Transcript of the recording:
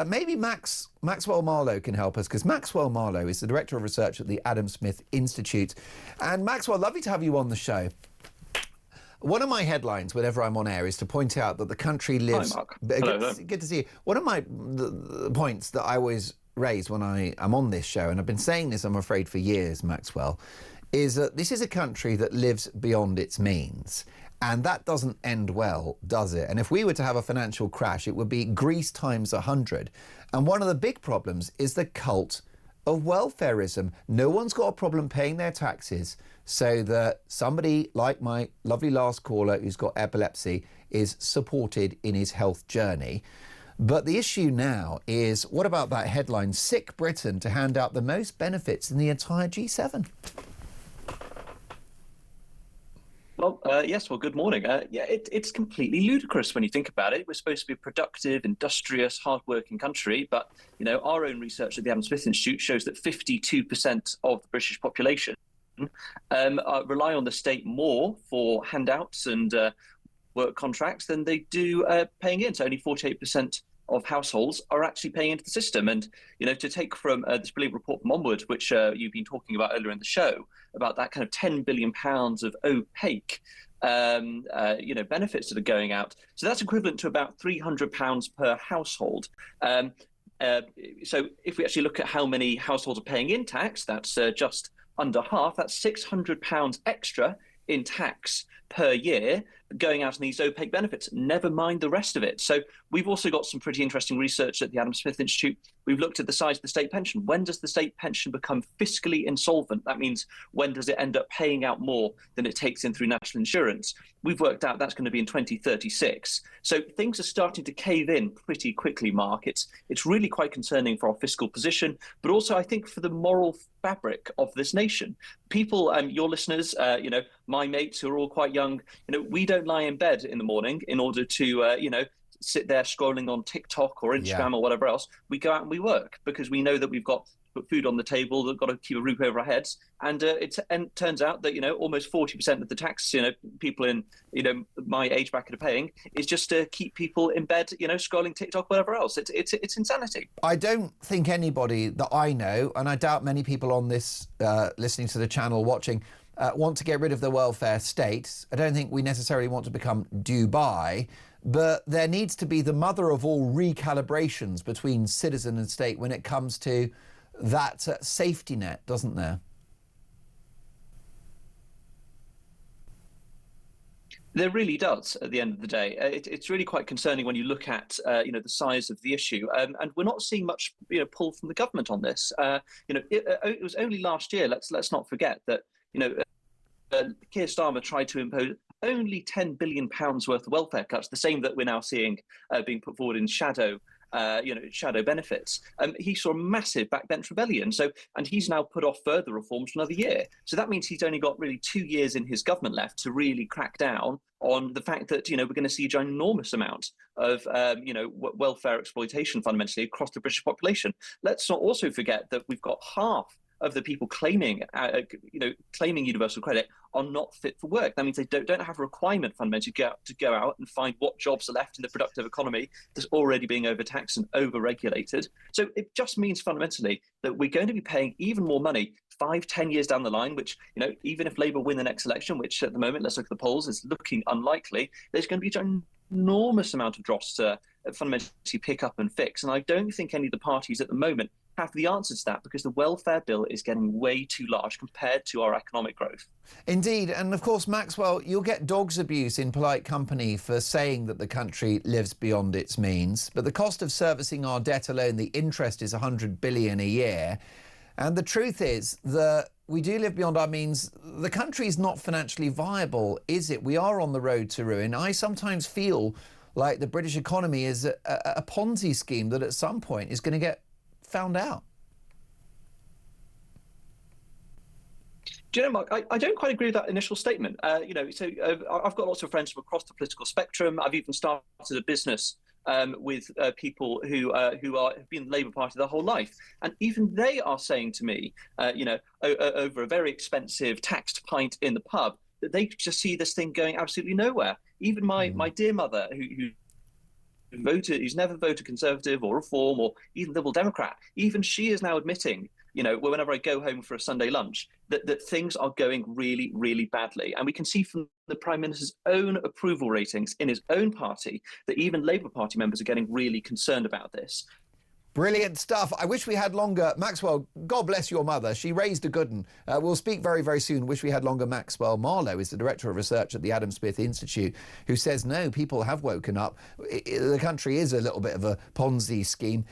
Maybe Maxwell Marlow can help us, because Maxwell Marlow is the Director of Research at the Adam Smith Institute. And Maxwell, lovely to have you on the show. One of my headlines whenever I'm on air is to point out that the country lives... Hi, Mark. Hello. Good to see you. One of the points that I always raise when I'm on this show, and I've been saying this, I'm afraid, for years, Maxwell, is that this is a country that lives beyond its means. And that doesn't end well, does it? And if we were to have a financial crash, it would be Greece times 100. And one of the big problems is the cult of welfareism. No one's got a problem paying their taxes, so that somebody like my lovely last caller who's got epilepsy is supported in his health journey. But the issue now is, what about that headline, Sick Britain to hand out the most benefits in the entire G7? Well, yes, well, good morning. Yeah, it's completely ludicrous when you think about it. We're supposed to be a productive, industrious, hard-working country, but, you know, our own research at the Adam Smith Institute shows that 52% of the British population rely on the state more for handouts and work contracts than they do paying in. So only 48% of households are actually paying into the system. And, you know, to take from this brilliant report from Onward, which you've been talking about earlier in the show, about that kind of £10 billion of opaque, you know, benefits that are going out. So that's equivalent to about £300 per household. So if we actually look at how many households are paying in tax, that's just under half. That's £600 extra in tax per year going out in these opaque benefits, never mind the rest of it. So we've also got some pretty interesting research at the Adam Smith Institute. We've looked at the size of the state pension. When does the state pension become fiscally insolvent? That means when does it end up paying out more than it takes in through national insurance? We've worked out that's going to be in 2036. So things are starting to cave in pretty quickly, Mark. It's really quite concerning for our fiscal position, but also I think for the moral fabric of this nation. People, your listeners, you know, my mates who are all quite young, you know, we don't lie in bed in the morning in order to, you know, sit there scrolling on TikTok or Instagram or whatever else. We go out and we work because we know that we've got to put food on the table, we've got to keep a roof over our heads. And it turns out that, you know, almost 40% of the tax, you know, people in, you know, my age bracket are paying is just to keep people in bed, you know, scrolling TikTok, whatever else. It's insanity. I don't think anybody that I know, and I doubt many people on this listening to the channel watching, want to get rid of the welfare state. I don't think we necessarily want to become Dubai, but there needs to be the mother of all recalibrations between citizen and state when it comes to that safety net, doesn't there? There really does at the end of the day. It's really quite concerning when you look at, you know, the size of the issue. And we're not seeing much, you know, pull from the government on this. You know, it was only last year, let's not forget that, you know, Keir Starmer tried to impose only £10 billion worth of welfare cuts, the same that we're now seeing being put forward in shadow benefits. He saw a massive backbench rebellion. And he's now put off further reforms for another year. So that means he's only got really 2 years in his government left to really crack down on the fact that, you know, we're going to see a ginormous amount of, you know, welfare exploitation fundamentally across the British population. Let's not also forget that we've got half of the people claiming universal credit are not fit for work. That means they don't have a requirement fundamentally to go out and find what jobs are left in the productive economy that's already being overtaxed and overregulated. So it just means fundamentally that we're going to be paying even more money 5-10 years down the line, which, you know, even if Labour win the next election, which at the moment, let's look at the polls, is looking unlikely, there's going to be an enormous amount of dross to fundamentally pick up and fix. And I don't think any of the parties at the moment have the answer to that, because the welfare bill is getting way too large compared to our economic growth. Indeed. And of course, Maxwell, you'll get dog's abuse in polite company for saying that the country lives beyond its means. But the cost of servicing our debt alone, the interest is 100 billion a year. And the truth is that we do live beyond our means. The country is not financially viable, is it? We are on the road to ruin. I sometimes feel like the British economy is a Ponzi scheme that at some point is going to get found out. Do you know, Mark, I don't quite agree with that initial statement. You know, so I've got lots of friends from across the political spectrum. I've even started a business with people who have been in the Labour Party their whole life, and even they are saying to me, you know, over a very expensive taxed pint in the pub, that they just see this thing going absolutely nowhere. Even my dear mother, who voted, who's never voted Conservative or Reform or even Liberal Democrat, even she is now admitting, whenever I go home for a Sunday lunch, that things are going really, really badly. And we can see from the Prime Minister's own approval ratings in his own party that even Labour Party members are getting really concerned about this. Brilliant stuff. I wish we had longer. Maxwell, God bless your mother. She raised a good one. We'll speak very, very soon. Wish we had longer. Maxwell Marlow is the Director of Research at the Adam Smith Institute, who says, no, people have woken up. The country is a little bit of a Ponzi scheme.